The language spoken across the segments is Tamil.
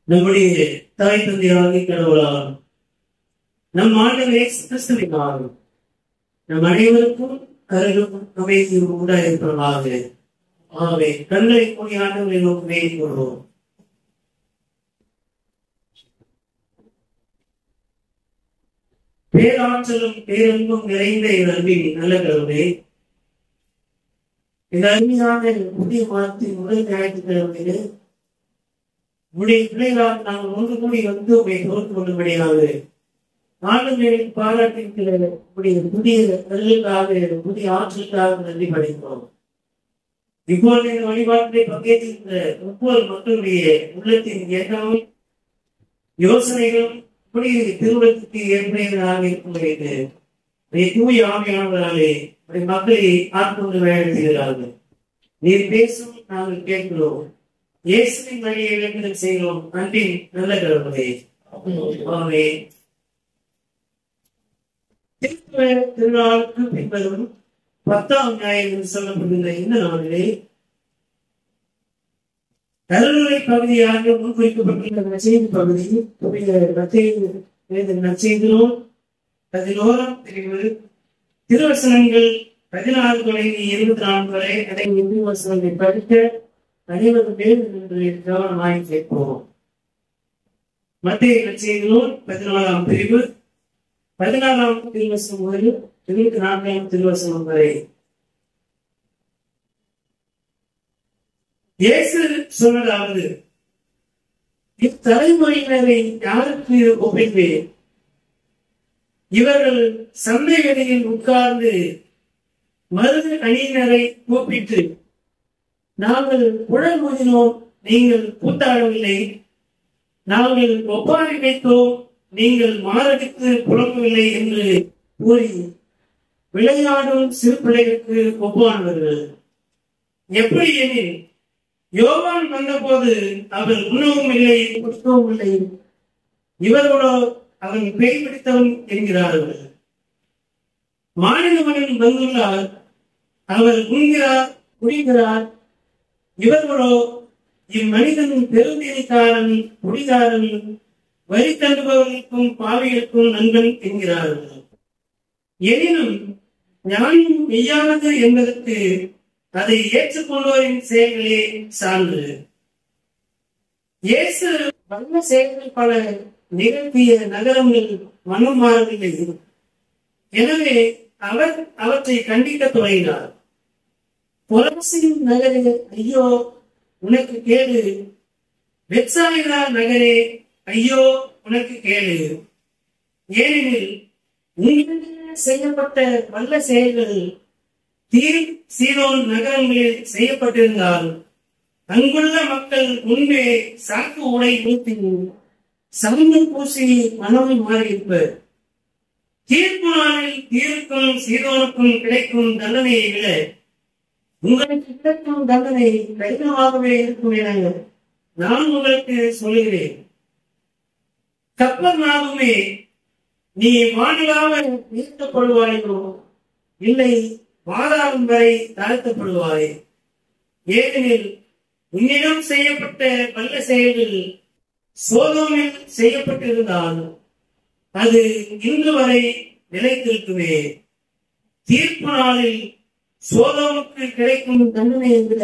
நம்முடைய தாய் தந்தையாகி கடவுளால் நம் ஆண்டவர் இயேசு கிறிஸ்துவினால் நம் அனைவருக்கும் கருணும் அமைதியும் உண்டாயிருப்பதாக. ஆகவே கண்களை கூடிய ஆண்டவரை நோக்கி வேண்டிக் கொள்வோம். பேராற்றலும் பேரன்பும் நிறைந்த அன்பின் நல்ல கடவுளே, இந்த அருமையான புதிய மாதத்தின் முதல் ஞாயிற்றுக்கிழமையிலே உடைய பிள்ளைகளால் நாங்கள் ஒன்று கூடி வந்து உங்களை தோற்று கொள்ளும்படியாக ஆளுநரின் பாராட்டிருக்கிற உடைய புதிய கல்லுக்காக புதிய ஆற்றலுக்காக நன்றி படைக்கிறோம். இப்போது இந்த வழிபாட்டிலே பங்கேற்றிருக்கிற ஒவ்வொரு மக்களுடைய உள்ளத்தின் எண்ணமும் யோசனைகளும் புதிய திருமணத்துக்கு ஏற்புடையதாக இருக்கும் தூய ஆவியானவர்களாலே மக்களை ஆட்கொண்டு வேலை செய்கிறார்கள். நீர் பேசும் நாங்கள் கேட்கிறோம். இயேசுவின் வழியை இழந்து செய்கிறோம். அன்பின் நல்ல கடவுளே. திருநாளுக்கு பின்பதும் 10ஆம் ஞாயிறு என்று சொல்லப்படுகின்ற இந்த நாளிலே கருணை பகுதியாக முன்குறிக்கப்பட்டுள்ள நற்செய்தி பகுதி நற்செய்தியிலும் 11ஆம் பிரிவு திருவசனங்கள் 16 தொடங்கி 24 வரை அடங்கிய வசனங்களை படிக்க அனைவரும் வேண்டும் என்று கவனமாய் கேட்போம். மத்திய நற்செய்தியிலும் 14ஆம் பிரிவு 16ஆம் திருவசனம் முதல் 24ஆம் திருவசனம் வரை. இயேசு சொன்னதாவது, இத்தலைமுறையினரை யாருக்கு ஒப்பிடுவேன்? இவர்கள் சந்தை வெளியில் உட்கார்ந்து மருது அணியினரை கூப்பிட்டு, நாங்கள் குழல் ஊதினோம், நீங்கள் கூத்தாடவில்லை, நாங்கள் ஒப்பாரி வைத்தோம், நீங்கள் மாரடித்து புலம்பவில்லை என்று கூறி விளையாடும் சிறு பிள்ளைகளுக்கு ஒப்பானவர்கள். எப்படி எனில், யோவான் வந்தபோது அவர் உணவும் இல்லை, குடிக்கவும் இல்லை, இவர்களோ அவன் பேய் பிடித்தவன் என்கிறார்கள். மாநிலமனில் வந்துள்ளார், அவர் உண்கிறார், குடிக்கிறார், இவர்களோ இம்மனிதன் பெருந்தேனிக்காரன், குடிகாரன், வரி தண்டுபவர்களுக்கும் பாவிகளுக்கும் நண்பன் என்கிறார்கள். எனினும் ஞானம் மெய்யானது என்பதற்கு அதை ஏற்றுக்கொள்வோரின் செயல்களே சான்று. இயேசு வல்ல செயல்கள் பல நிகழ்த்திய நகரங்கள் மனம் மாறவில்லை. எனவே அவர் அவற்றை கண்டிக்க தொடங்கினார். பொரசின் நகரே ஐயோ உனக்கு கேடு, பெத்சாயிதா நகரே ஐயோ உனக்கு கேடு. ஏனெனில் உங்களிடம் செய்யப்பட்ட வல்ல செயல்கள் தீர் சீதோன் நகரங்களில் செய்யப்பட்டிருந்தால் அங்குள்ள மக்கள் முன்பே சாக்கு உடை ஊற்றி சமயம் பூசி மனமை மாறியிருப்பர். தீர்ப்பு நாளில் தீர்க்கும் சீதோனுக்கும் கிடைக்கும் தண்டனையை விட உங்களுக்கு கிடைக்கும் தண்டனை கடினமாகவே இருக்கும் என நான் உங்களுக்கு சொல்கிறேன். கப்பர்நாகுமே, நீ வானிலாக நிறுத்தப்படுவாயோ இல்லை வாதாடும் வரை தாழ்த்தப்படுவாய். ஏனெனில் உன்னிடம் செய்யப்பட்ட வல்ல செயல்கள் சோதோமில் செய்யப்பட்டிருந்தால் அது இன்று வரை நிலைத்திருக்குமே. தீர்ப்பு நாளில் சோதோமுக்கு கிடைக்கும் தண்டனை விட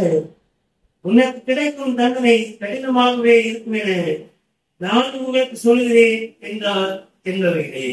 உனக்கு கிடைக்கும் தண்டனை கடினமாகவே இருக்கும் என நான் உங்களுக்கு சொல்கிறேன் என்றார் என்பவர்களே.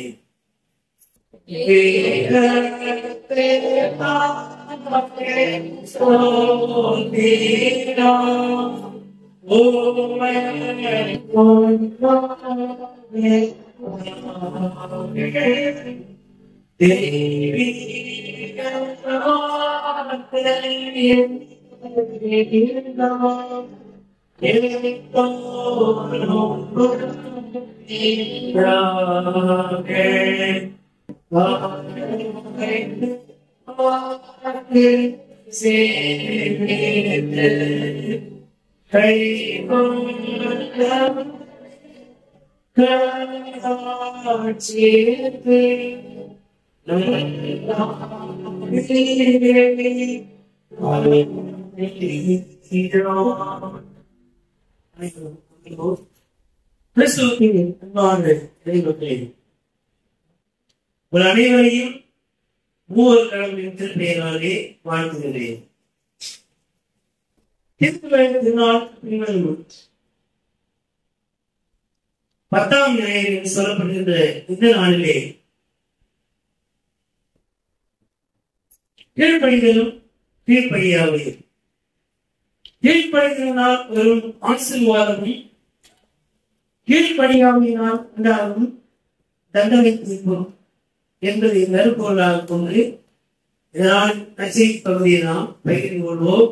கிறிஸ்துவின் அன்பான இறைமக்களே, உங்கள் அனைவரையும் மூவர் கடவுளின் திருப்பெயராலே வாழ்த்துகிறேன். திருநாள் 10ஆம் ஞாயிறு என்று சொல்லப்படுகின்ற இந்த நாளிலே கீழ்ப்படிதலும் கீழ்ப்படியாமை. கீழ்ப்படிதலினால் வரும் ஆசீர்வாதமும் கீழ்ப்படியாமையினால் உண்டாகும் தண்டனை தீர்ப்பும் என்பதை மறுபொருளாக கொண்டு இதனால் நச்சை பகுதியை நாம் பகிர்ந்து கொள்வோம்.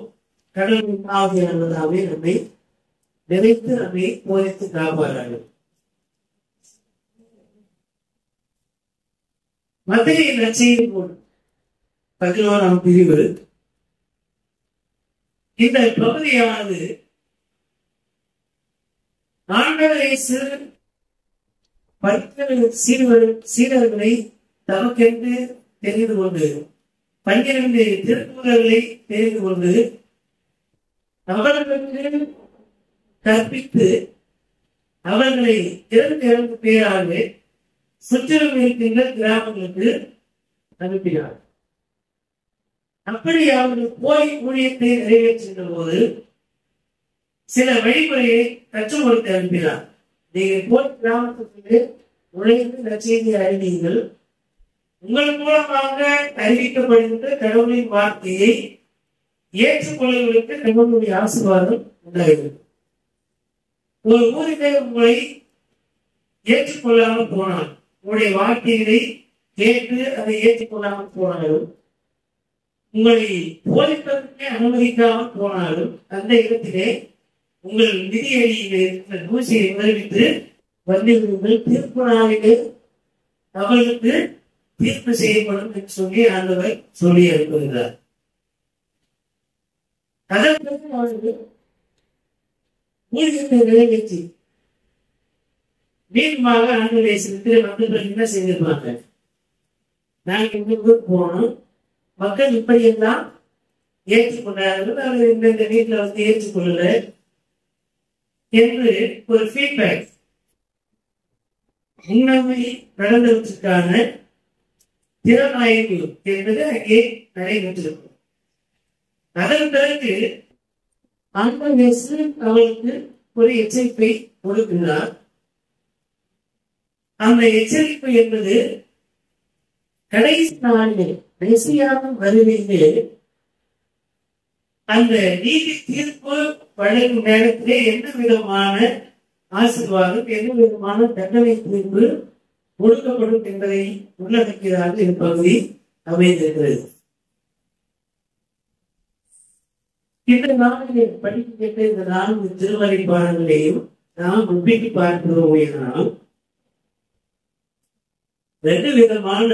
கடவுளின் ஆவியானவராகவே நம்மை நிறைத்து நம்மை போதித்து காப்பார்கள். மத்திய நச்சையின் 11ஆம் பிரிவு. இந்த பகுதியானது ஆண்டவர் இயேசு சீடர்களை தமக்கென்று தெரிந்து கொண்டு 12 திருக்குறள்களை தெரிந்து கொண்டு அவர்களுக்கு கற்பித்து அவர்களை 2 பேராக சுற்றிலும் இருக்கின்ற கிராமங்களுக்கு அனுப்பினார். அப்படி அவர்கள் போய் ஊழியத்தை நிறைவேற்றுகின்ற போது சில வழிமுறையை கற்றுக் கொடுத்து அனுப்பினார். நீங்கள் போய் கிராமத்துக்கு நுழைந்து நற்செய்தியை அறிவீர்கள். உங்கள் மூலமாக அறிவிக்கப்படுகின்ற கடவுளின் வார்த்தையை ஏற்றுக்கொள்வதற்கு கடவுளுடைய ஆசீர்வாதம் உண்டாகிறது. ஒரு ஊரிலே உங்களை ஏற்றுக்கொள்ளாமல் போனால், உங்களுடைய வார்த்தைகளை கேட்டு அதை ஏற்றுக்கொள்ளாமல் போனாலும், உங்களை போதிப்பதற்கே அனுமதிக்காமல் போனாலும், அந்த இடத்திலே உங்கள் நிதியடியிலே இருக்கிற தூசியை விளைவித்து வந்திருங்கள். தீர்ப்பு நாளிலே அவர்களுக்கு தீர்ப்பு செய்யப்படும் என்று சொல்லி ஆண்டவர் சொல்லி அனுப்புகிறார். அதற்கு அவர்கள் ஊழியத்தை நிறைவேற்றி மீண்டுமாக ஆண்டவரை செலுத்தி மக்கள் என்ன செய்திருப்பாங்க? நாங்கள் இந்த ஊருக்கு போனோம், மக்கள் இப்படியெல்லாம் ஏற்றுக்கொண்டார்கள், அவர்கள் இந்த வீட்டில் வந்து ஏற்றுக்கொள்ளல என்று ஒரு ஃபீட்பேக் உண்மை நடந்ததற்கான திறனாய்வு என்பது அங்கே நடைபெற்றிருக்கும். அதன் பிறகு ஆண்டவர் அவருக்கு ஒரு எச்சரிப்பை கொடுக்கிறார். அந்த எச்சரிப்பு என்பது கடைசி நாளிலே மெசியாக வருவதிலே அந்த நீதி தீர்ப்பு வழங்கும் நேரத்திலே எந்த விதமான ஆசீர்வாதம், எந்த விதமான தண்டனை தீர்ப்பு கொடுக்கப்படும் என்பதை உள்ளடக்கியதாக இப்பகுதி அமைந்திருக்கிறது. இந்த நாளிலே படிக்கின்ற இந்த 4 திருமறை பாடங்களையும் நாம் ஒப்பிட்டு பார்க்கிறோம் என்றால் 2 விதமான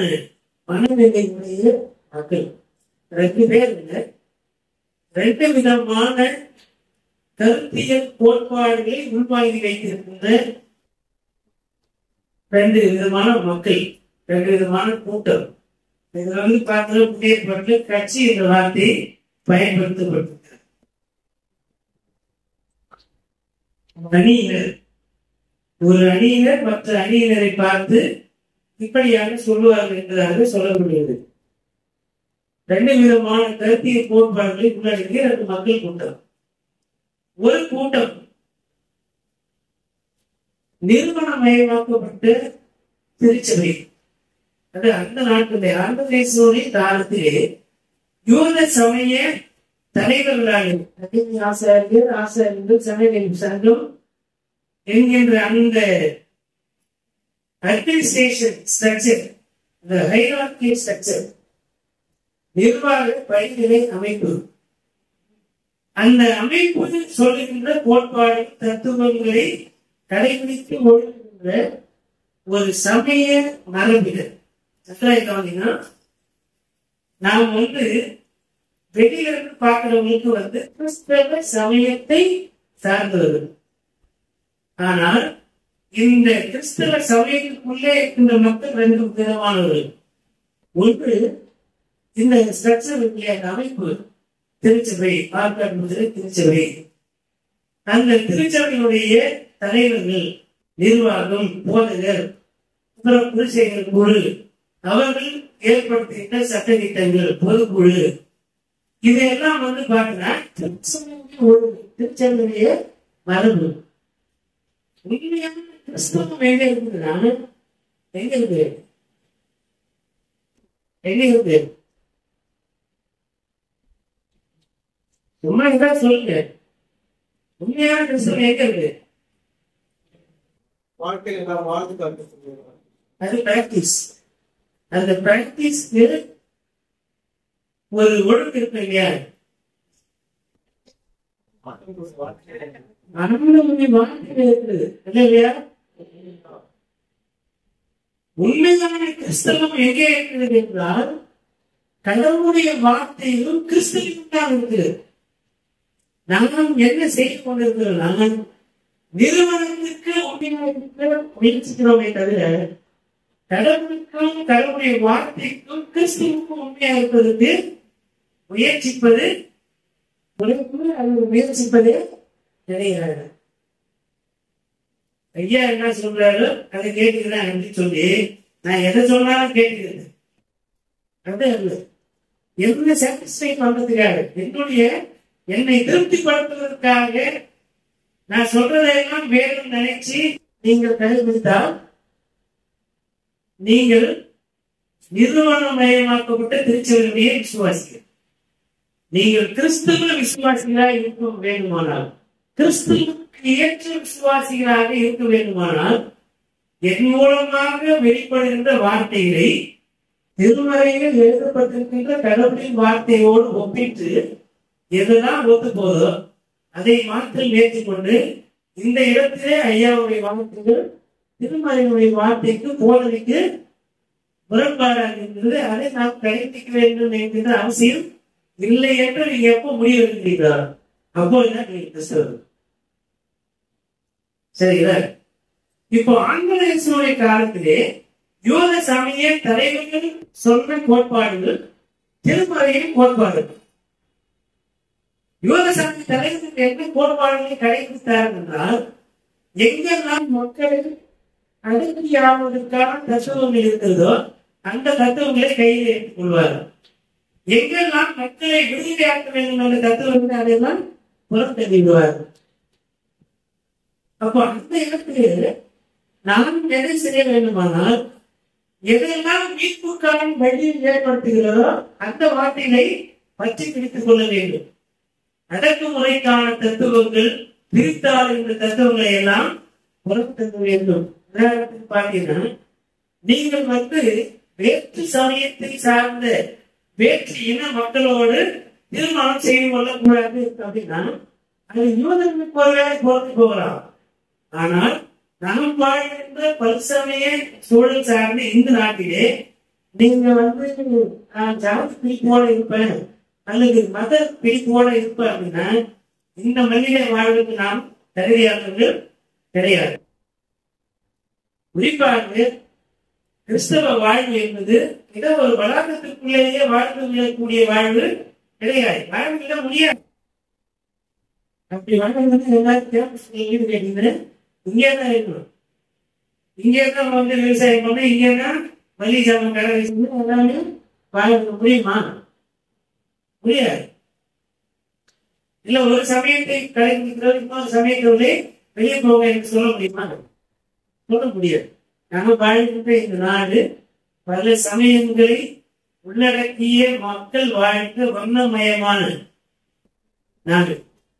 மனநிலையுடைய மக்கள், 2 பேர் இல்லை, 2 விதமான கருத்தியல் கோட்பாடுகளை உள்வாங்கி வைத்திருக்கின்ற 2 விதமான மக்கள், 2 விதமான கூட்டம். இதில் பார்க்கிற முன்னேற்பட்டு கட்சி என்ற வார்த்தை பயன்படுத்தப்பட்டிருக்கிறது. அணியினர், ஒரு அணியினர் மற்ற அணியினரை பார்த்து இப்படியாக சொல்லுவார்கள் என்பதாக சொல்லக்கூடியது. 2 விதமான கருத்தியல் கோட்பாடுகளை உள்ளடக்கிய 2 மக்கள் கூட்டம். ஒரு கூட்டம் நிறுவனமயமாக்கப்பட்ட திருச்சபை. அது அந்த நாட்டிலே ஆந்திரேஸ்வரி காலத்திலே யூத சமய தலைவர்களாக ஆசிரியர்கள் சமய சங்கம் என்கின்ற அந்த அட்மினிஸ்ட்ரேஷன் ஸ்ட்ரக்சர், இந்த ஹைரார்கி ஸ்ட்ரக்சர், நிர்வாக படிநிலை அமைப்பு, அந்த அமைப்பு சொல்லுகின்ற கோட்பாடு தத்துவங்களை கடைபிடித்து ஒழுங்குகின்ற ஒரு சமய மரபினர். நாம் வெளியிலிருந்து பார்க்கிறவங்களுக்கு கிறிஸ்தவ சமயத்தை சார்ந்தவர்கள். ஆனால் இந்த கிறிஸ்தவ சமயத்துக்குள்ளே இருக்கின்ற மக்கள் 2 விதமானவர்கள். ஒன்று இந்த ஸ்ட்ரக்சர் அமைப்பு திருச்சபை, ஆர்காட் திருச்சபை. அந்த திருச்சபையினுடைய தலைவர்கள் நிர்வாகம், போதகர், அப்புறம் குருசேகர் குழு, அவர்கள் ஏற்படுத்துகின்ற சட்டத்திட்டங்கள், பொதுக்குழு, இதையெல்லாம் பாத்தீங்கன்னா திருச்செந்தனுடைய மரபு. உண்மையான கிறிஸ்தவம் எங்க இருக்குதுன்னா, எங்க இருக்கு சும்மா இதான் சொல்லுங்க. உண்மையான கிறிஸ்தவம் எங்க இருக்கு? அது பிராக்டிஸ். அந்த பிராக்டிஸ்க்கு ஒரு ஒழுங்கு இருக்கு இல்லையா? இல்லையா? உண்மையான கிறிஸ்தவம் எங்கே இருக்கிறது என்றால் கடவுளுடைய வார்த்தையிலும் கிறிஸ்தவம் தான் இருக்குது. நாம் என்ன செய்து கொண்டிருக்கிறோம்? நிறுவனத்துக்கு உண்மையாக முயற்சிக்கிறோமே தவிர கடவுளுக்கும் கடவுளுடைய வார்த்தைக்கும் கிறிஸ்துவுக்கும் உண்மையாக இருப்பதற்கு முயற்சிப்பதே கிடையாது. ஐயா என்ன சொல்றாரு அதை கேட்டுக்கிறேன் என்று சொல்லி நான் எதை சொன்னாலும் கேட்டுக்கிறேன். என்ன சாட்டிஸ்ஃபை பண்றதுக்காக, என்னை திருப்திப்படுத்துவதற்காக நான் சொல்றதெல்லாம் வேணும் நினைச்சு நீங்கள் கடைபிடித்தால் நீங்கள் நிறுவனமயமாக்கப்பட்ட திருச்சபையுடைய விசுவாசிகள். நீங்கள் கிறிஸ்துவ விசுவாசிகளாக இருக்க வேண்டுமானால், கிறிஸ்துவுக்கு ஏற்ற விசுவாசிகளாக இருக்க வேண்டுமானால் என் மூலமாக வெளிப்படுகின்ற வார்த்தைகளை திருமறையில் எழுதப்பட்டிருக்கின்ற கடவுளின் வார்த்தையோடு ஒப்பிட்டு எதுதான் ஒத்து போதோ அதை மாற்றம் ஏற்றுக்கொண்டு இந்த இடத்திலே ஐயாவுடைய வார்த்தைகள் திருமறையுடைய வார்த்தைக்கு போதனைக்கு முரண்பாடாக இருந்தது. அதை நாம் கடைபிடிக்க வேண்டும் என்கின்ற அவசியம் இல்லை என்று நீங்க எப்போ முடிவெடுக்கிறீர்களா அப்போதுதான் நீங்க கிறிஸ்தவர். சரிங்களா? இப்போ ஆங்கிலேயர்களுடைய காலத்திலே யூத சமய தலைவர்கள் சொன்ன கோட்பாடுகள் திருமறையின் கோட்பாடுகள். யூத சமய தலைவர்கள் என்ன கோட்பாடுகளை கடைபிடித்தார்கள் என்றால், எங்கெல்லாம் மக்கள் அடக்கியாவதற்கான தத்துவங்கள் இருக்கிறதோ அந்த தத்துவங்களை கையில் எடுத்துக் கொள்வார்கள். எங்கெல்லாம் மக்களை விடுதலையாக்க வேண்டும் என்ற தத்துவங்களை அதையெல்லாம் புறத்தள்ளிவிடுவார்கள். அப்போ அந்த இடத்திலே நாம் எதை செய்ய வேண்டுமானால், எதெல்லாம் மீட்புக்கான வழியை ஏற்படுத்துகிறதோ அந்த வார்த்தைகளை பற்றி பிடித்துக் கொள்ள வேண்டும். அடக்குமுறைக்கான தத்துவங்கள், பிரித்தால் என்ற தத்துவங்களை எல்லாம் புறத்தள்ள வேண்டும். உதாரணத்துக்கு பார்த்தீங்கன்னா, நீங்கள் வேற்று சமயத்தை சார்ந்த வேற்று இன மக்களோடு திருமணம் செய்து கொள்ளக்கூடாது அப்படின்னா அது யூதர்களுக்கு பொறுத்து போகலாம். ஆனால் நாம் வாழ்கின்ற பல்சமய சூழல் சார்ந்த இந்த நாட்டிலே நீங்க ஜாதி பிடிப்போட இருப்பேன் அல்லது மத பிடிப்போட இருப்பேன் அப்படின்னா இந்த மண்ணிலே வாழ்வதற்கு நாம் தகுதியானவர்கள் கிடையாது. குறிப்பாக கிறிஸ்தவ வாழ்வு என்பது ஏதோ ஒரு வளாகத்திற்குள்ளேயே வாழ்ந்து கொள்ளக்கூடிய வாழ்வு கிடையாது. வாழ்வு முடியாது. அப்படி வாழ்வு எல்லாரும் கேட்டீங்கன்னா இங்கேதான் இருக்கணும். இங்கேதான் விவசாயம் பண்ண, இங்கேதான் மளிகை சாமான் கடை எல்லாமே வாழ முடியுமா? முடியாது. இல்ல ஒரு சமயத்தை கடைபிடிக்கிறோம், இன்னொரு சமயத்தோடே வெளியே போக என்று சொல்ல முடியுமா? சொல்ல முடியாது. நம்ம வாழ்கின்ற இந்த நாடு பல சமயங்களை உள்ளடக்கிய மக்கள் வாழ்க்கை வண்ணமயமான நாடு.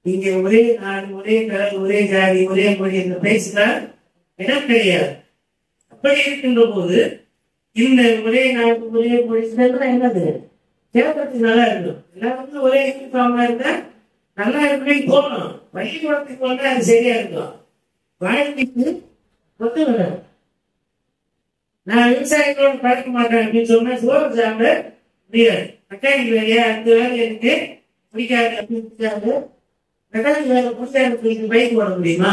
இங்க ஒரே நாடு, ஒரே கடல், ஒரே ஜாதி, ஒரே மொழி என்று பேசினால் இடம் கிடையாது. அப்படி இருக்கின்ற போது இந்த ஒரே நாடு, ஒரே மொழி என்னது கேட்கறதுக்கு நல்லா இருக்கும். எல்லாருக்கும் ஒரே யூனிஃபார்மா இருந்தா நல்லா இருக்குமே தோணும். பள்ளிக்கூடத்துக்கு போனா அது சரியா இருக்கும். வாழ்க்கைக்கு ஒத்து வராது. நான் விவசாயத்தோடு பழக்க மாட்டேன் அப்படின்னு சொன்னா சோறு சாப்பிட முடியாது. மெக்கானிக் வேலையா அந்த வேலை எனக்கு பிடிக்காது அப்படின்னு மெக்கானிக் வேலை பிடிச்சா எனக்கு பைக் ஓட முடியுமா?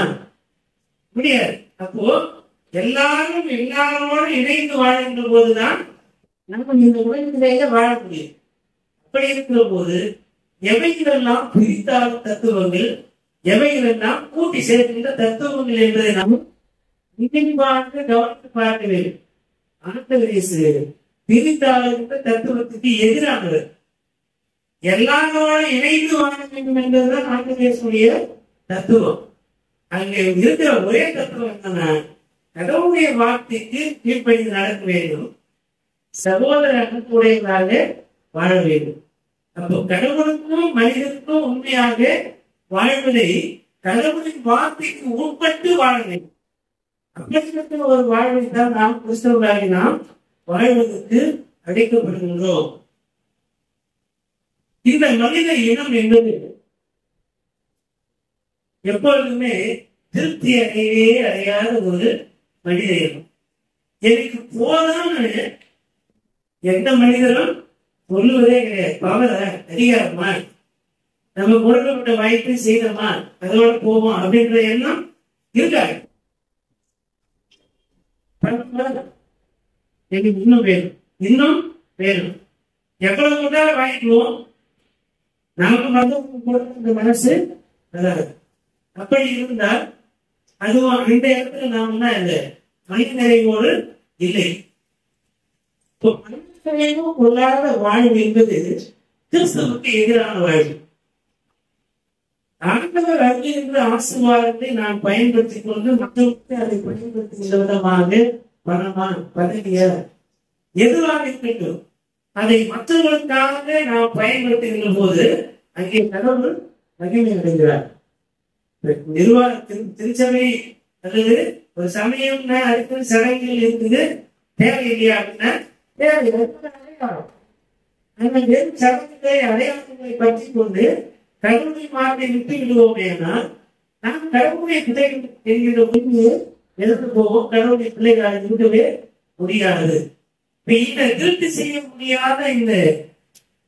முடியாது. அப்போ எல்லாரும் எல்லாரோடு இணைந்து வாழ்கின்ற போதுதான் நம்ம இந்த உலகத்திலேயே வாழ முடியும். அப்படி இருக்கிற போது எவைகளெல்லாம் பிரித்தாலும் தத்துவங்கள், எவைகளெல்லாம் கூட்டி சேர்க்கின்ற தத்துவங்கள் என்பதை நாம் இனிப்பாக கவனித்து பார்க்க வேண்டும். ஆண்டவரேசு பிரித்தாளுகின்ற தத்துவத்துக்கு எதிரானவர். எல்லாரோடும் இணைந்து வாழ வேண்டும் என்பதுதான் ஆண்டவரேசுடைய தத்துவம். அங்கே இருக்கிற ஒரே தத்துவம் என்னன்னா, கடவுளுடைய வார்த்தைக்கு கீழ்ப்படிந்து நடக்க வேண்டும், சகோதர அன்புடையவர்களாக வாழ வேண்டும். அப்போ கடவுளுக்கும் மனிதனுக்கும் உண்மையாக வாழ்வதை கடவுளின் வார்த்தைக்கு உட்பட்டு வாழ வேண்டும். அப்படிப்பட்ட ஒரு வாழ்வை தான் நாம் கிறிஸ்தவர்களாகி நாம் வாழ்வதற்கு அழைக்கப்படுகின்றோம். இந்த மனித இனம் என்பது எப்பொழுதுமே திருப்தி அடையாத ஒரு மனித இனம். எனக்கு போதான்னு எந்த மனிதரும் சொல்லுவதே கிடையாது. பவர அதிகாரமா, நம்ம கொடுக்கப்பட்ட வாய்ப்பை செய்தோமா, அதோட போவோம் அப்படின்ற எண்ணம் இருக்காது. எனக்கு இன்னும் வேணும், இன்னும் வேணும், எவ்வளவு கூட வாங்கிக்குவோம். நமக்கு வந்து மனசு வராது. அப்படி இருந்தால் அதுவும் அந்த இடத்துல நாம இந்த மனித நிறைவோடு இல்லை. கொள்ளாத வாழ்வு என்பது கிறிஸ்துவுக்கு எதிரான வாழ்வு. ஆண்டவர் அருகின்ற ஆசீர்வாதத்தை நாம் பயன்படுத்திக் கொண்டு மக்களுக்கு அதை பயன்படுத்துகின்ற விதமாக பணமா பதவியா எதுவாக இருக்கட்டும் அதை மற்றவர்களுக்காக நாம் பயன்படுத்துகின்ற போது அங்கே கடவுள் மகிமை அடைகிறார். நிர்வாகத்தின் திருச்சபை அல்லது ஒரு சமயம் அடுத்த சடங்குகள் இருக்குது, தேவையில்லையா அப்படின்னா சடங்குகளை அடையாளங்களை பற்றி கொண்டு கடவுளை மாற்றி விட்டு விடுவோம். ஏனால் நாம் கடவுளுடைய பிள்ளைகள் என்கிற உண்மையை எழுந்து போவோம். கடவுளுடைய பிள்ளைகளாக இருக்கவே முடியாது. இந்த திருப்தி செய்ய முடியாத இந்த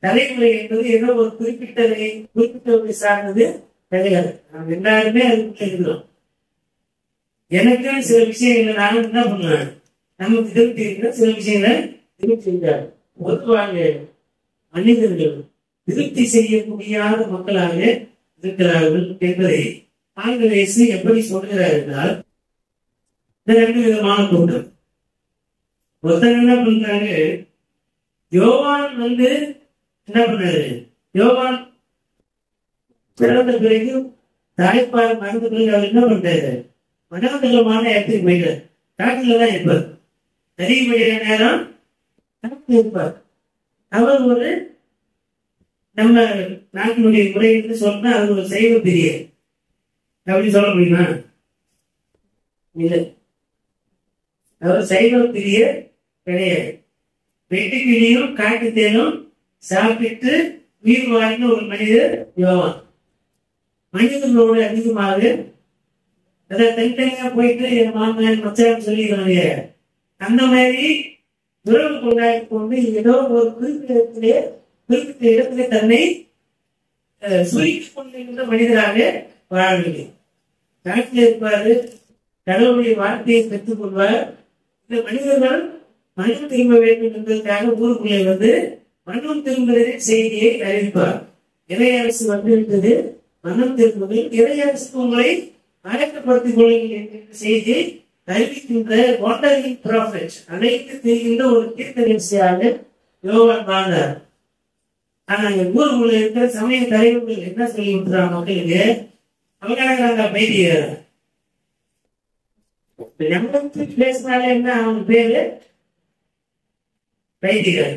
தலைமுறை என்பது ஏதோ ஒரு குறிப்பிட்டவரை சார்ந்தது கிடையாது. நாம் எல்லாருமே அதுக்குள்ள இருக்கிறோம். எனக்கு சில விஷயங்களை நான் என்ன பண்ணுவேன், நமக்கு திருப்தி இருக்கிற சில விஷயங்களை திருப்தி செய்கிறார். பொதுவாக மனிதர்கள் திருப்தி செய்ய முடியாத மக்களாக இருக்கிறார்கள் என்பதை ஆங்கிலேயசு எப்படி சொல்கிறார் என்றால், ரெண்டு விதமான கூட்டம். ஒருத்தர் என்ன பண்றாங்க, யோவான் வந்து என்ன பண்ணாரு, யோவான் பிறந்த பிறகு தாய்ப்பால் மறந்த பிறகு அவர் என்ன பண்றாரு, மனோதகமான இடத்துக்கு போயிட்டார். காட்டுல தான் இருப்பார், அதிகப்படியான நேரம் காட்டில் இருப்பார். அவர் ஒரு நம்ம நாட்டினுடைய முறை என்று சொன்னா அது ஒரு சைவ பிரிய அப்படி சொல்ல முடியுமா? இல்லை, அவர் சைவ பிரிய கிடையாது. வெட்டுக்கிளியும் காட்டு தேனும் சாப்பிட்டு உயிர் வாழ்ந்த ஒரு மனிதர் யோவான். மனிதர்களோடு அதிகமாக அதை தனித்தனியா போயிட்டு என் மாமன் மச்சான் சொல்லிக்கிறாங்க. அந்த மாதிரி உறவு கொண்டாடி கொண்டு ஏதோ ஒரு குறிப்பிட்ட இடத்திலே தன்னை சுருக்கிக் கொண்டிருக்கின்ற மனிதராக வாழவில்லை. நாட்டில் இருப்பாரு, கடவுளுடைய வார்த்தையை பெற்றுக் கொள்வார். இந்த மனிதர்கள் மனம் திரும்ப வேண்டும் என்பதற்காக ஊருக்குள்ளே வந்து மனம் திரும்புவதின் செய்தியை அறிவிப்பார். இறையரசு வந்துவிட்டது, மனம் திரும்புவதில் இறையரசு உங்களை அழைக்கப்படுத்திக் கொள்ளுங்கள் என்கின்ற செய்தியை அறிவிக்கின்ற வாண்டரிங் ப்ராஃபெட், அழைத்து தெரிகின்ற ஒரு தீர்க்கதரிசியாக யோவான் வாழ்ந்தார். ஆனா ஊருக்குள்ள இருக்கிற சமய தலைவர்கள் என்ன சொல்லி விட்டுறாங்க மக்களுக்கு, அவங்க பைத்தியர் பேசினாலே என்ன அவன் பேரு பைத்தியர்,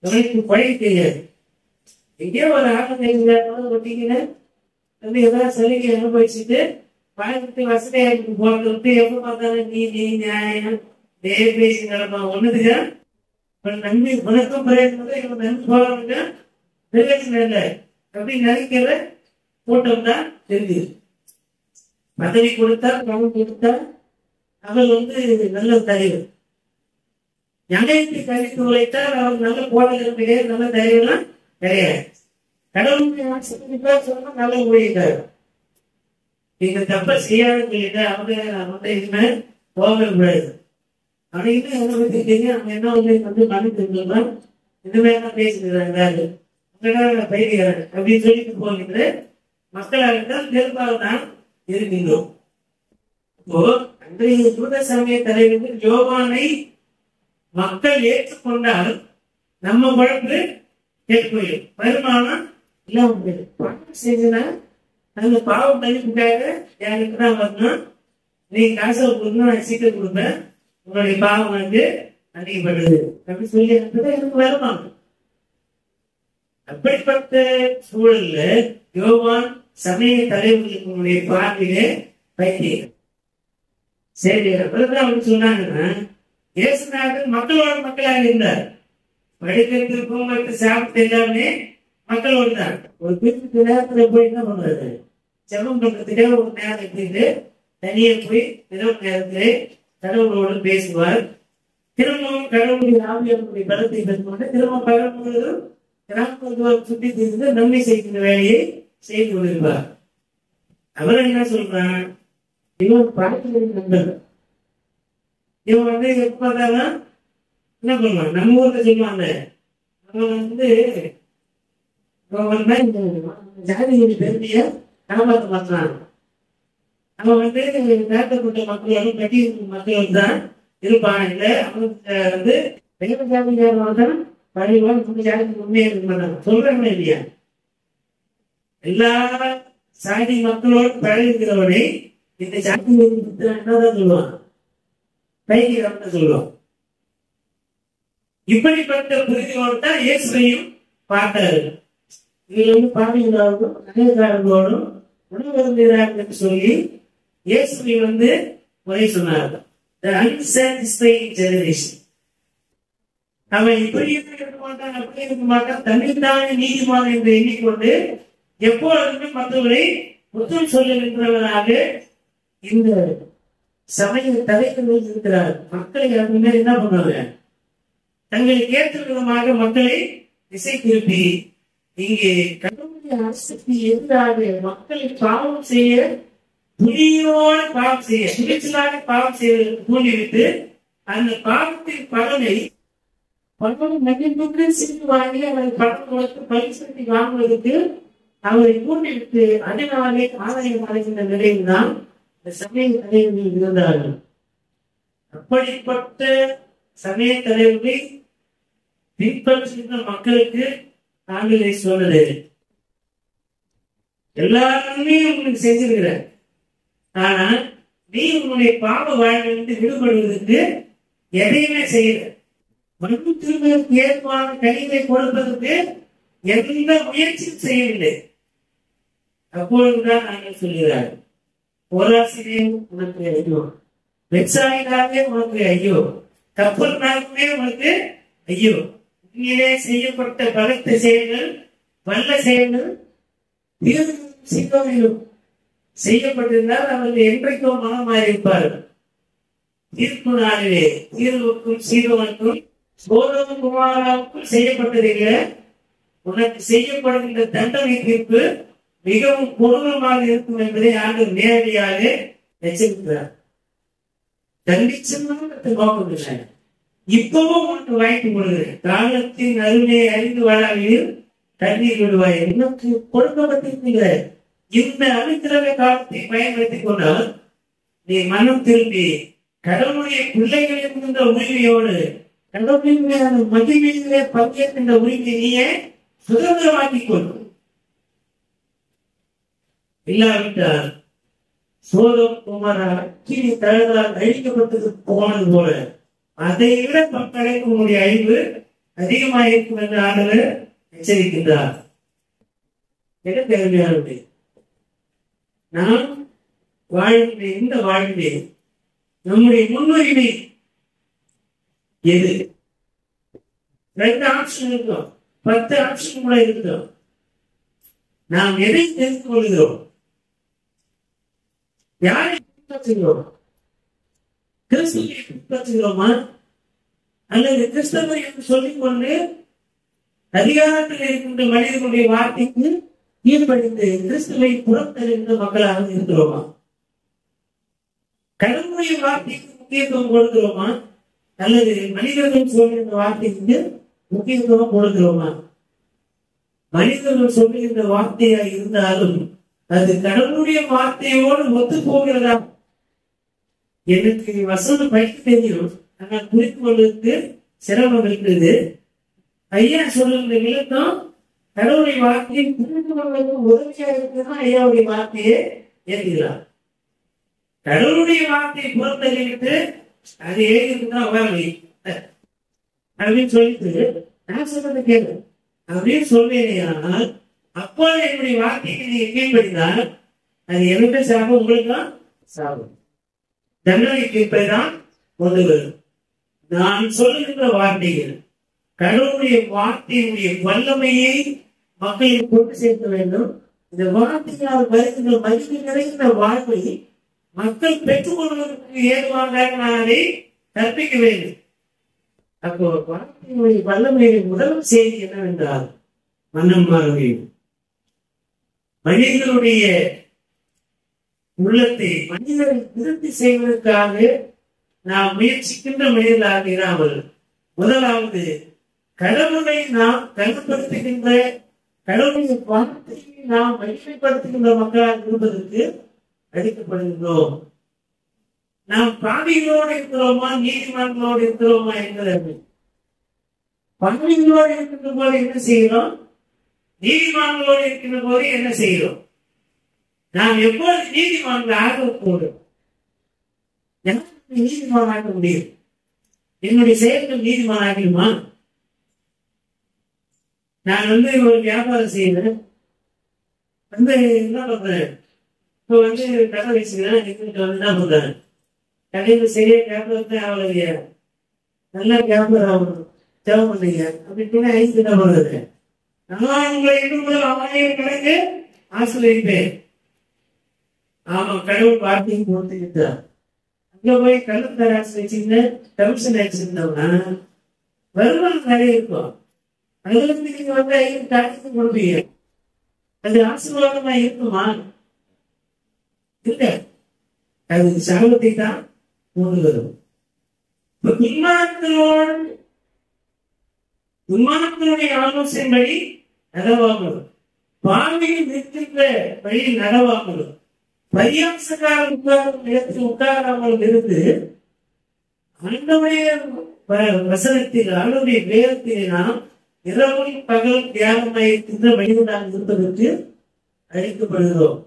உனக்கு பழகி தெரியாது. எங்கேயோ ஒரு ஆட்டம் ஒட்டிக்கின்னு வந்து ஏதாவது சலுகை அனுபவிச்சுட்டு பழகத்தை வசதியாக போறது விட்டு எப்ப பார்த்தாலும் நீ நியாயம் பேசி நடப்பா ஒண்ணுதுங்க நன்மை உனக்கும் பிரயோஜனம் நன்மை போறவங்க பிரயோஜனம் இல்லை அப்படின்னு நினைக்கிற கூட்டம் தான் தெரியுது. பதவி கொடுத்தா பணம் கொடுத்தா அவர் வந்து நல்ல தலைவர், நியாயத்தை கழித்து உழைத்தால் அவர் நல்ல போராட்டம் கிடையாது, நல்ல தலைவர்லாம் கிடையாது. கடவுளுடைய சொன்னா நல்ல ஊழியக்காரர். நீங்க தப்ப செய்யாத சொல்லிட்டு அவங்க இனிமே போகவே கூடாது அப்படின்னு என்ன பத்தி தெரியும். அவங்க என்ன வந்து மனு தெரிஞ்சுக்கலாம், இந்த மாதிரிலாம் பேசிக்கிறாங்க பயிர்கிறாங்க அப்படின்னு சொல்லிட்டு போகின்ற மக்களாக தான் பெரும்பாலும் தான் இருக்கின்றோம். இப்போ அன்றைய யூத சமய தலைவர்கள் யோவானை மக்கள் ஏற்றுக்கொண்டால் நம்ம குழம்பு கேட்போம், வருமானம் இல்லாம போயிடும். பாவம் செஞ்சுனா அந்த பாவம் மதிப்புக்காக யாருக்கு தான் வரணும், நீ காசை கொடுக்கணும், நான் சீக்கிரம் கொடுப்பேன், உங்களுடைய பாவம் வந்து அதிகப்படுது அப்படின்னு சொல்லி எனக்கு வருமானம். அப்படிப்பட்ட சூழல்ல யோவான் சமய தலைவர்களுடைய பார்வையிலே பைத்தியம். சரி, அப்புறம் அவங்க சொன்னாங்கன்னா இயேசுநாதர் மக்களோட மக்களாக இருந்தார். படிக்கிறது, தூங்குறது, சாப்பிட்டு எல்லாமே மக்களோடு தான். ஒரு குறிப்பிட்ட நேரத்துல போய் என்ன பண்றது, ஜெபம் பண்றதுக்காக ஒரு நேரம் எடுத்துட்டு தனியே போய் இரவு நேரத்திலே கடவுளோடு பேசுவார். திரும்பவும் கடவுளுடைய ஆவியாருடைய பலத்தை பெற்றுக்கொண்டு திரும்ப பகல் முழுவதும் கிராமத்துக்கு சுற்றி தீர்ந்து நன்மை செய்கின்ற வேலையை செய்து கொண்டிருப்பார். அவர் என்ன சொல்றான், இவன் பார்த்து நண்பர், இவன் வந்து எப்பதான் என்ன பண்ணுவான், நம்ம ஊர்ல சொல்லுவாங்க, அவன் வந்து ஜாதியின் பெருமைய காப்பாற்ற மாட்டான். அவன் வந்து தாழ்த்தப்பட்ட மக்களும் கட்டி மக்களும் தான் இருப்பான். இல்லை அவனுக்கு வந்து வேற ஜாதிக்காரன் தான் பழிவான், நம்ம ஜாதிக்கு உண்மையா இருக்க மாட்டான் சொல்றாங்க இல்லையா. எல்லா சாதி மக்களோடு பழகிறவனை இந்த ஜாதி என்னதான் சொல்லுவான், பைக்கிறவன் சொல்லுவான். இப்படிப்பட்ட புரிதலோடு தான் இயேசுவையும் பார்த்தாரு. இதில் வந்து பாவிகளோடும் அநேகாரங்களோடும் உணவருந்தார்கள் என்று சொல்லி இயேசுவை வந்து முறை சொன்னார்கள். அவன் இப்படியும் இருக்க மாட்டான், அப்படி இருக்க மாட்டான், தன்னைத்தானே நீதிமான் என்று எண்ணிக்கொண்டு எப்பொழுதுமே மற்றவரை குற்றம் சொல்லுகின்றவராக இந்த சமய தலைவர்கள் இருக்கிறார். மக்களை அதுமே என்ன பண்ணுவாங்க, தங்களுக்கு ஏற்ற விதமாக மக்களை திசை திருப்பி இங்கே கடவுளுடைய அரசுக்கு எதிராக மக்களை பாவம் செய்ய, புலியோட பாவம் செய்ய, துணிச்சலாக பாவம் செய்ய தூண்டிவிட்டு அந்த பாவத்தின் பலனை நன்றிக்கு சிரித்து வாங்கி அவரை பணம் கொடுத்து பரிசு வாங்குவதற்கு அவரை தூண்டிவிட்டு அதனாலே ஆதாயம் அடைகின்ற நிலையில் தான் இந்த சமய தலைவர்கள் இருந்தார்கள். அப்படிப்பட்ட சமய தலைவர்களை பின்பற்றுகின்ற மக்களுக்கு ஆண்டவரே சொல்றது, எல்லாருமே உங்களுக்கு செஞ்சிருக்கிற, ஆனா நீ உன்னுடைய பாவ வாழ்விலிருந்து விடுபடுவதற்கு எதையுமே செய்யல. மனு திருமணத்துக்கு ஏற்பான கனிவை கொடுப்பதற்கு எந்த முயற்சியும் செய்யவில்லை. அப்பொழுதுதான் நாங்கள் சொல்கிறார், போராசிரியர் உனக்கு ஐயோ, வெப்சாயினாவே உனக்கு ஐயோ, கப்பல் நாளுமே உனக்கு ஐயோ. இங்கே செய்யப்பட்ட பலத்த செயல்கள், வல்ல செயல்கள் சிக்கலும் செய்யப்பட்டிருந்தால் அவர்கள் என்றைக்கோ மனமாயிருப்பார்கள். தீர்ப்பு நாளிலே தீர்வுக்கும் சீரோனுக்கும் சோதமும் குமாராவுக்கும் செய்யப்பட்டதில்லை, உனக்கு செய்யப்படுகின்ற தண்டனை தீர்ப்பு மிகவும் கொடூரமாக இருக்கும் என்பதை ஆண்டவர் நேரடியாக எச்சரிக்கிறார். தண்டிச்சு இப்பவும் உனக்கு வாய்ப்பு கொடுக்கிறேன், காலத்தின் அருமையை அறிந்து வாழாவில் தண்ணீர் விடுவாய். எனக்கு கொடுக்கப்பட்டிருக்கிற இந்த அனுக்கிரக காலத்தை பயன்படுத்திக் கொண்டால் நீ மனம் திரும்பி கடவுளுடைய பிள்ளைகள் என்கின்ற உரிமையோடு கடவுளின் மகிமையிலே பங்கேற்கின்ற உரிமையை நீயே சுதந்திரமாக்கிக் கொள்ளும். இல்லாவிட்டால் சோதம் குமாரா கீழே தழுதால் அழிக்கப்பட்டது போனது போல அதை விட மக்களுக்கு உங்களுடைய அழிவு அதிகமாக இருக்கும் என்று ஆண்டவர் எச்சரிக்கின்றார். தேவையானது நாம் வாழ்விலே, இந்த வாழ்விலே நம்முடைய முன்னுரிமை எது? 2 ஆப்ஷன் இருக்கும், 10 ஆப்ஷன் கூட இருக்கும். நாம் எதை தெரிந்து கொள்கிறோம்? யாரை பின்பற்றுகிறோம்? கிறிஸ்துவை பின்பற்றுகிறோமா அல்லது கிறிஸ்தவர் என்று சொல்லிக் கொண்டு அதிகாரத்தில் இருக்கின்ற மனிதனுடைய வார்த்தைக்கு கீழ்ப்படிந்து கிறிஸ்துவை புறத்தருகின்ற மக்களாக இருக்கிறோமா? கடவுளுடைய வார்த்தைக்கு முக்கியத்துவம் கொடுக்கிறோமா அல்லது மனிதர்கள் சொல்கின்ற வார்த்தைக்கு முக்கியத்துவம் கொடுக்கிறோமா? மனிதர்கள் சொல்லுகின்ற வார்த்தையா இருந்தாலும் அது கடவுளுடைய வார்த்தையோடு ஒத்து போகிறதா எனக்கு வசனம் படிக்க தெரியும், ஆனால் புரிந்து கொள்வதற்கு சிரமம் இருக்குது. ஐயா சொல்லுகிற விளக்கம் கடவுளுடைய வார்த்தையை புரிந்து கொள்வதற்கு உதவியா இருக்குதான் ஐயாவுடைய வார்த்தையை ஏற்றுகிறார். கடவுளுடைய வார்த்தையை புறத்தறிவிட்டு அது எழுதிட்டுதான் வரலை அப்படின்னு சொல்லிட்டு நான் சொல்றது கேளு அப்படின்னு சொல்றேன். ஆனால் அப்போ என்னுடைய வார்த்தைக்கு நீங்க கீழ்படினால் அது என்னுடைய சாபம், உங்களுக்கு தான் சாபம். தண்டனை கீழ்ப்பதுதான் கொண்டு வரும். நான் சொல்லுகின்ற வார்த்தைகள் கடவுளுடைய வார்த்தையுடைய வல்லமையை மக்களுக்கு கொண்டு சேர்க்க வேண்டும். இந்த வார்த்தையால் வருகின்ற மகிழ்ச்சி நிறைந்த வாழ்வை மக்கள் பெற்றுக் கொள்வதற்கு ஏதுவாக நான் அதை கற்பிக்க வேண்டும். அப்போ வார்த்தையுடைய வல்லமையை முதல் செய்தி என்னவென்றால் மனம் மாற வேண்டும். மனிதனுடைய உள்ளத்தை மனிதரை திருப்தி செய்வதற்காக நாம் முயற்சிக்கின்ற மனிதர்களாக இராமல், முதலாவது கடவுளை நாம் கருப்படுத்துகின்ற, கடவுளுடைய வார்த்தையை நாம் மகிமைப்படுத்துகின்ற மக்களாக இருப்பதற்கு அழைக்கப்படுகின்றோம். நாம் பாவிகளோடு இருக்கிறோமா நீதிமன்றங்களோடு இருக்கிறோமா என்பது. பாவிகளோடு இருக்கின்ற போது என்ன செய்கிறோம், நீதிமன்றங்களோடு இருக்கின்ற போது என்ன செய்கிறோம்? நாம் எப்போது நீதிமன்றங்கள் ஆகக்கூடும்? நீதிமானாக முடியும். என்னுடைய செயல்கள் நீதிமானாகிடுமா? நான் ஒரு வியாபாரம் செய்யறேன், என்ன பண்றேன், இப்ப கடை வச்சுக்கிறேன், என்ன பண்றேன், கடையில சரியா வியாபாரத்தை அவ்வளவு நல்லா வியாபாரம் ஆகணும் தேவை பண்ணீங்க அப்படின்னு ஐந்து என்ன பண்றது? நான் உங்களை 1000 கணக்கு ஆசிரியப்பேன். ஆமா, கடவுள் வார்த்தையும் கொடுத்துக்கிட்டார். அங்க போய் கலந்தராசு வச்சுக்கிட்டு கமிஷன் அடிச்சிருந்தோம்னா வருமானம் நிறைய இருக்கும். அதுல இருந்து நீங்க 5 காரியத்தை கொடுப்பீங்க. அது ஆசீர்வாதமா இருக்குமா? இல்ல, அது சாபத்தை தான் கொண்டு வரும். விமானத்தினுடைய ஆலோசனைப்படி நடவாமலும், பாவியில் நிற்கின்ற வழியில் நடவாமலும், பரியாசக்கார இடத்தில் உட்காராமல் இருந்து ஆண்டவருடைய வசனத்தில் ஆண்டவருடைய வேதத்தில் நாம் இரவும் பகல் தியாகமாய் இருக்கின்ற மனிதனாக இருப்பதற்கு அழைக்கப்படுகிறோம்.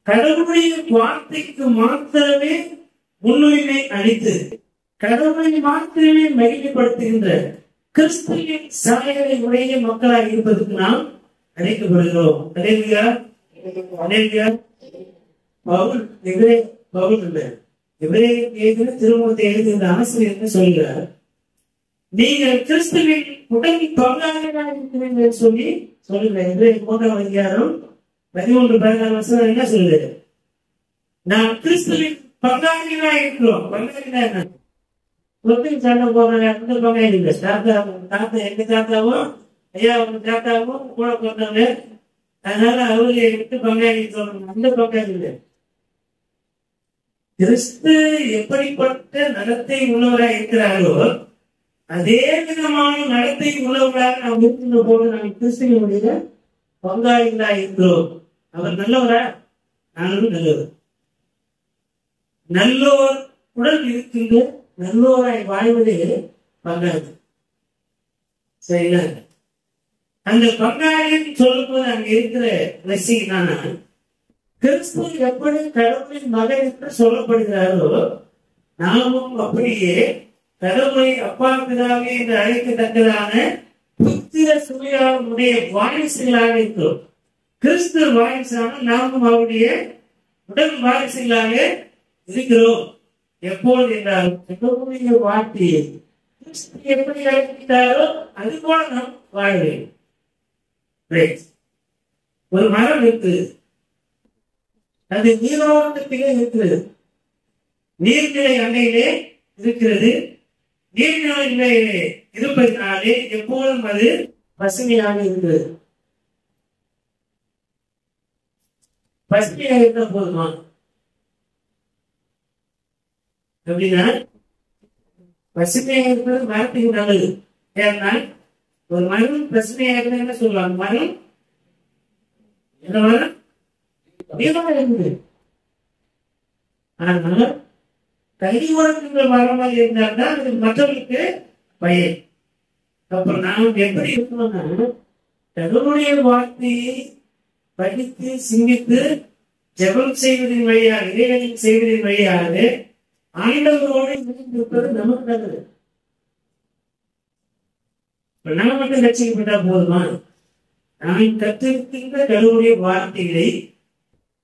கடவுளுடைய வார்த்தைக்கு மாத்திரமே முன்னுரிமை அளித்து கடவுளை மாத்திரமே மகிமைப்படுத்துகின்ற கிறிஸ்துவின் சாயலை உடைய மக்களாக இருப்பதற்கு நாம் அழைக்கப்படுகிறோம். திருமணத்தை எழுதுகின்ற ஆசிரியர் சொல்கிறார், நீங்கள் கிறிஸ்துவின் உடல் பங்காளியாக சொல்லி சொல்லுங்க. 3ஆம் அதிகாரம் 13-14 என்ன சொல்லுது? நாம் கிறிஸ்துவின் பங்காளிகளாக இருக்கிறோம். பங்காளினா என்ன? சண்டை போறாங்க, அந்த பங்காளி இல்லை. தாத்தா எங்க தாத்தாவும் ஐயா உங்க தாத்தாவும் கூட போட்டாங்க, அதனால அவர்களை விட்டு பங்காளி சொல்லணும். அந்த பங்காளி இல்லை. கிறிஸ்து எப்படிப்பட்ட நடத்தை உள்ளவராக இருக்கிறாரோ அதே விதமான நடத்தை உள்ளவராக நாம் இருக்கின்ற போது நாம் கிறிஸ்துவனுடைய பங்காளிகளாக இருக்கிறோம். அவர் நல்லவரா? நானும் நல்லவர். நல்லோர் உடன் இருக்கின்ற நல்லோராய் வாழ்வதே பங்காளி. சரிங்களா? அந்த பங்காளின்னு சொல்லும்போது அங்க இருக்கிற ரசிகனா கிறிஸ்து எப்படி கடவுளின் மகன் என்று சொல்லப்படுகிறாரோ நாமும் அப்படியே கடவுளை அப்பா பிதாவே என்று அழைக்கத்தக்கதான புத்திர சுமையாளுடைய வாரிசுகளாக இருக்கிறோம். கிறிஸ்து வாரிசான நாமும் அவருடைய உடல் வாரிசுகளாக இருக்கிறோம். எப்போது என்றால் கடவுளுடைய வார்த்தையை கிறிஸ்து எப்படி அழைத்தாரோ அது போல நாம் வாழ வேண்டும். ஒரு மரம் இருக்கு, அது நீரோட்டத்திலே இருக்கிறது, நீர்நிலை அண்டையிலே இருக்கிறது. நீர்நிலையிலே இருப்பதனாலே எப்போதும் அது பசுமையாக இருக்கிறது. பசுமையாக இருந்த போதுமா? அப்படின்னா பசுமையாக இருப்பது மரத்துக்கு நல்லது. ஏன்னா ஒரு மரம் பசுமையாக இருந்தா சொல்லுவாங்க, மரம் என்ன மரம்? நீளமா இருக்குது. ஆனால் கை வழக்கங்கள் வராமல் இருந்தால்தான் அது மற்றவர்களுக்கு பயன். அப்ப நாம் எப்படி இருக்கணும்னா கடவுளுடைய வார்த்தையை படித்து சிந்தித்து ஜெபம் செய்வதன் வழியாக இறைவனின் செய்வதன் வழியாக ஆண்டவரோடு இருப்பது நமக்கு நல்லது. நான் மட்டும் ரட்சிக்கப்பட்டா போதுமா? நான் கற்றிருக்கின்ற கடவுளுடைய வார்த்தைகளை,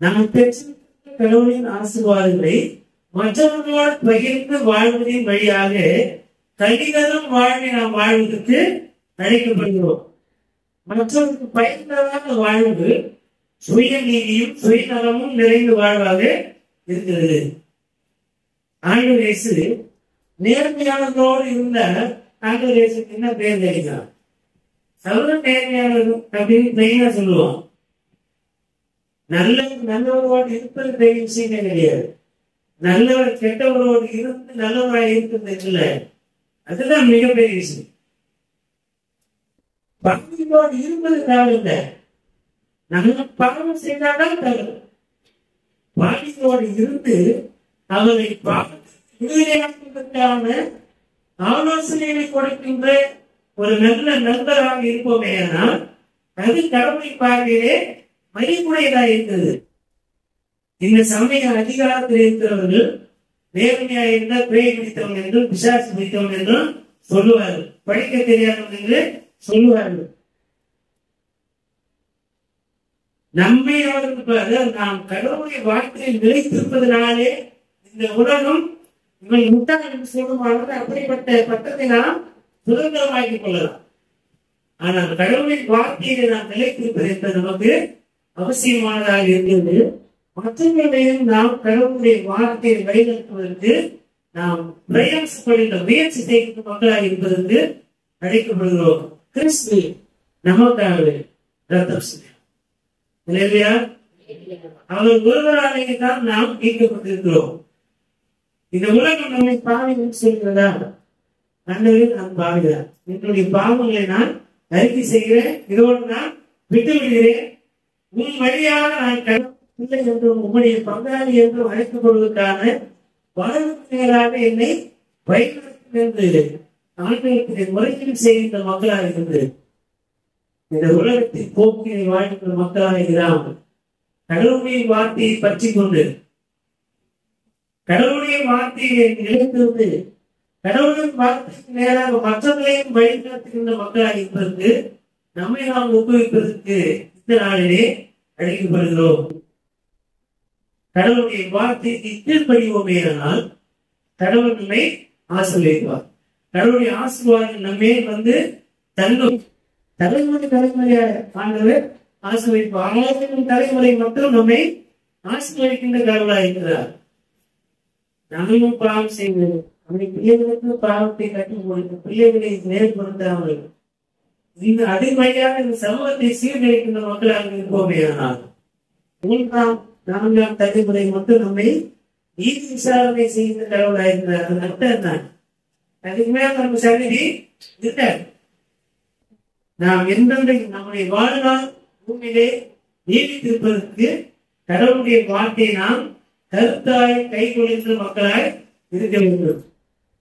நான் பெற்றிருக்கின்ற கடவுளின் ஆசீர்வாதங்களை மற்றவர்களோடு பகிர்ந்து வாழ்வதின் வழியாக கல்விதரும் வாழ்வை நாம் வாழ்வதற்கு அழைக்கப்படுகிறோம். மற்றவருக்கு பயனுள்ளதான வாழ்வு சுய நீதியும் சுயநலமும் நிறைந்த வாழ்வாக இருக்கிறது. ஆண்டவர் இயேசு நேர்மையானதோடு இருந்த ஆண்டவர் இயேசுக்கு என்ன பேர் தெரியுமா? அவரும் நேர்மையானது அப்படின்னு மெயினா சொல்லுவோம். நல்லவரோடு இருப்பது பெரிய விஷயமே கிடையாது. நல்லவர் கெட்டவரோடு இருந்து நல்லவராக இருக்கிறது இல்லை, அதுதான் மிகப்பெரிய விஷயம். பாவத்தோடு இருப்பது தேவையில்லை, நம்ம பாவம் செய்தால்தான் தவறு. பாவத்தோடு இருந்து அவரை பாவத்திற்கான ஆலோசனைகளை கொடுக்கின்ற ஒரு நல்ல நண்பராக இருப்போமே ஆனால் அது கடவுளை பார்வையிலே மதிப்புடையதாக இருக்கிறது. இந்த சமய அதிகாரத்தில் இருக்கிறவர்கள் நேர்மையாக இருந்தால் பேய் பிடித்தவன் என்றும் பிசாசு பிடித்தவன் என்றும் சொல்லுவார்கள், படிக்க தெரியாதவன் என்று சொல்லுவார்கள். நம்மை அவர்கள் நாம் கடவுளுடைய வார்த்தையை நிலைத்திருப்பதனாலே இந்த உலகம் இவன் முட்டாள் என்று சொல்லுவாங்க. அப்படிப்பட்ட பட்டத்தை நாம் சுதந்திரமாக்கிக் கொள்ளலாம். ஆனால் கடவுளின் வார்த்தையை நாம் நிலைத்திருப்பது என்பது நமக்கு அவசியமானதாக இருக்கிறது. மற்றவர்களையும் நாம் கடவுளுடைய வார்த்தையை வழிநடத்துவதற்கு நாம் பிரயாசப்படுகின்ற முயற்சி செய்கின்ற மக்களாக இருப்பதற்கு அழைக்கப்படுகிறோம். கிறிஸ்து நமக்காக ரத்தம் இல்லையா? அவர் ஒருவராலேயே தான் நாம் மீட்கப்பட்டிருக்கிறோம். இந்த உலகம் நம்மை பாவி சொல்கிறதா? அன்றவர்கள் நான் பாவிகிறார். என்னுடைய பாவங்களை நான் அறிக்கை செய்கிறேன், இதோடு நான் விட்டு விடுகிறேன். உன் வழியாக நான் பிள்ளை என்றும் உம்முடைய பங்காளி என்றும் அழைக்கப்படுவதற்கான வாழ்க்கையாக என்னை பயன்படுத்தும் என்று ஆண்டவருக்கு முறையில் செய்கின்ற மக்களாக இருந்தது. இந்த உலகத்தின் போக்கினை வாழ்கின்ற மக்களாக இராமல் கடவுளுடைய வார்த்தையை பற்றி கொண்டு கடவுளுடைய வார்த்தையை நிலைத்திருந்து கடவுளின் வார்த்தைக்கு நேராக மற்றவர்களையும் வழிநடத்துகின்ற மக்களாக இருப்பதற்கு நம்மை நாம் ஊக்குவிப்பதற்கு இந்த நாளிலே அழைக்கப்படுகிறோம். கடவுளுடைய வார்த்தைக்கு கீழ்ப்படிவோமே ஆனால் கடவுள் நம்மை ஆசீர்வதிப்பார். கடவுளுடைய ஆசீர்வாதம் நம்மே வந்து தன்னும் தலைமுறையாக ஆண்டவர் ஆசீர்வதிப்பார். 1000 தலைமுறை மட்டும் நம்மை ஆசீர்வதிக்கின்ற கடவுளாக இருக்கிறார். நாமும் பாவம் செய்வது நம்முடைய பிள்ளைகளுக்கு பாவத்தை கற்றுக் கொடுத்து பிள்ளைகளை நேர்படுத்தாமல் இந்த அடிமையாக இந்த சமூகத்தை சீர்கழிக்கின்ற மக்களாக இருப்போமே ஆனால் 3ஆம் 4ஆம் தலைமுறை மட்டும் நம்மை நீதி விசாரணை செய்கின்ற கடவுளாக இருக்கிறார். அது அர்த்தம் தான். அதுக்கு மேல நம்ம சரி இருக்காது. நாம் என்றென்றைக்கு நம்முடைய வாழ்நாள் பூமியிலே நீடித்திருப்பதற்கு கடவுளுடைய வார்த்தையை நாம் கருத்தாய் கை கொள்கின்ற மக்களாய் இருக்க வேண்டும்.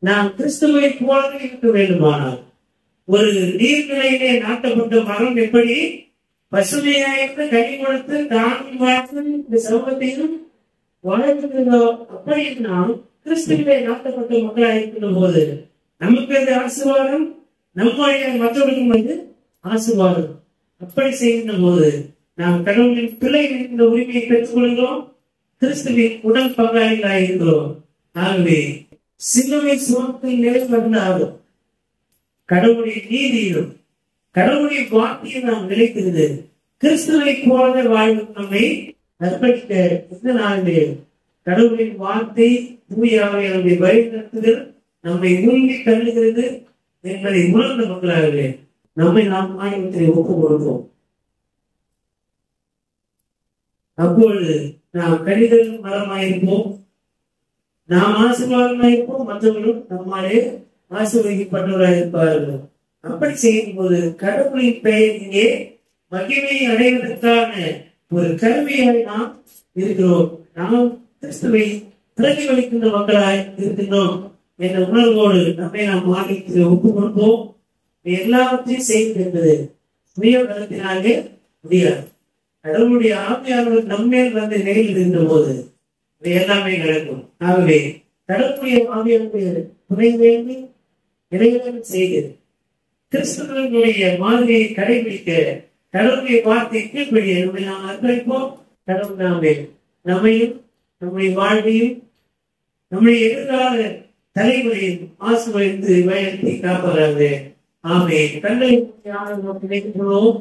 நாம் கிறிஸ்துவை போலவே இருக்க வேண்டுமானால் ஒரு நீர்நிலையிலே நாட்டப்பட்ட மரம் எப்படி பசுமையாயிருந்து கனி கொடுத்து தாங்கி வாழ்ந்து இந்த சமூகத்தையும் வாழ்கிறதோ அப்படி நாம் கிறிஸ்துவிலே நாட்டப்பட்ட மக்களாக இருக்கின்ற போது நமக்கு அது ஆசீர்வாதம், நம்முடைய மற்றவர்களுக்கும் வந்து ஆசீர்வாதம். அப்படி செய்கின்ற போது நாம் கடவுளின் பிள்ளைகள் இந்த உரிமையை பெற்றுக் கொள்கிறோம், கிறிஸ்துவின் உடல் பங்காளிகளாக இருக்கிறோம். ஆகவே சிலுவை சுமத்தில் நிறைவேறும் கடவுளுடைய நீதியிலும் கடவுளுடைய வார்த்தையை நாம் நிலைக்கிறது கிறிஸ்துவை போல வாழ்வு நம்மை அர்ப்பணிக்க இந்த நாளிலே கடவுளின் வார்த்தை தூயாவை நம்மை வழிநடத்துதல் நம்மை உருகி தள்ளுகிறது என்பதை உணர்ந்த மக்களாகவே நம்மை நாம் ஆயத்தை ஒப்புக் கொடுப்போம். அப்பொழுது நாம் கடிதல் மரமாயிருப்போம், நாம் ஆசீர்வாதமாயிருப்போம், மற்றவர்களும் நம்மாலே ஆசீர்வதிக்கப்பட்டவராக இருப்பார்கள். அப்படி செய்யும் போது கடவுளின் பெயரிலே மகிமையை அடைவதற்கான ஒரு கருவியாக நாம் இருக்கிறோம். நாம் கிறிஸ்துவை பிரதிபலிக்கின்ற மக்களாய் இருக்கின்றோம் என்ற உணர்வோடு நம்மை நாம் மாநிலத்தில் ஒப்புக் கொள்வோம். எல்லாவற்றையும் செய்வது என்பது சுய பலத்தினாலே முடியாது. கடவுளுடைய ஆவியானவர் நம்மேல் வந்து நிலையிலிருந்த போது இது எல்லாமே நடக்கும். ஆகவே கடவுளுடைய ஆவியானவர் துணை வேண்டி இறைவன் செய்கிறது. கிறிஸ்தவர்களுடைய மாதிரியை கடைபிடிக்க கடவுளுடைய வார்த்தை கீழ்படிய நம்மை நாம் அர்ப்பணிப்போம். கடவுள் நாமே நம்மையும் நம்முடைய வாழ்வையும் நம்முடைய எதிர்கால தலைமுறையும் ஆசீர்வதித்து வழிநடத்தி காப்பதாக. ஆமென். கண்களை நினைக்கிறோம்.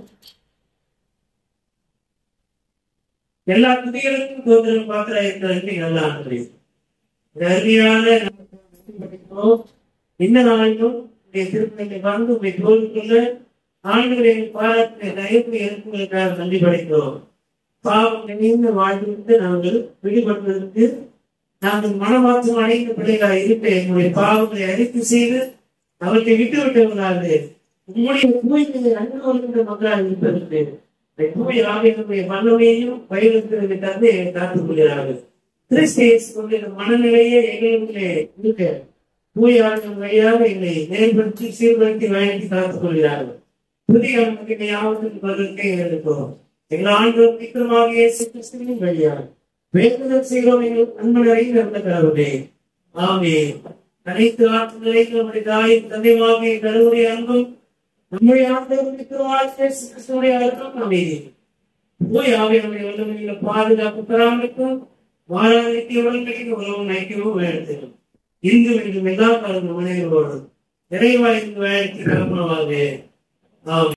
எல்லா துதிகளுக்கும் தோன்றும் பாத்திர இருக்கிறது நல்லா அருமையான இந்த நாளிலும் திருப்பதியை வந்து உங்களை தோல்விக்குள்ள ஆண்டுகளின் பாராட்டு தயவு இருக்குவதற்காக நன்றி படைக்கிறோம். பாவம் நிறைந்த வாழ்விலிருந்து நாங்கள் விடுபடுவதற்கு நாங்கள் மனமாற்றம் அடைந்த பிள்ளைகளாக இருக்க எங்களுடைய பாவங்களை அறிக்கை செய்து அவற்றை விட்டுவிட்டவர்களாக உங்களுடைய தூய்மையை அன்பு வருகின்ற மக்களாக இருப்பதற்கு தூய ஆவியினுடைய வல்லமையையும் பயிர்களுக்கு தந்து காத்துக் கொள்கிறார்கள். கிறிஸ்தேஸ் கொண்ட மனநிலையே எங்களுடைய இருக்க தூய ஆவியின் வழியாக எங்களை மேம்படுத்தி சீர்படுத்தி வழங்கி காத்துக் கொள்கிறார்கள். புதிய யாவதற்கு இருக்கிறோம். எங்கள் ஆண்டவர் விக்கிரமாக இயேசு கிறிஸ்துவின் வழியாக வேண்டுதல் செய்கிறோம். எங்கள் அன்பு நிறைந்த கடவுளே. ஆமென். அனைத்து ஆற்று நிறைந்த நம்முடைய தாயின் தந்தையாக கடவுளுடைய அன்பும் நம்முடைய ஆண்டவர் விக்கிரமாக இயேசு கிறிஸ்துவுடைய அர்த்தம் அமைதி போய் ஆவியானுடைய வல்லமையில பாதுகாப்பு பெறாமலுக்கும் மாறாதிக்கு உடல்களின் உறவும் நைக்கவும் வேண்டும். இந்து எல்லா காலங்களும் மனிதர்களோடு நிறைவாய்ந்து வாழ்க்கை கலப்பனமாக.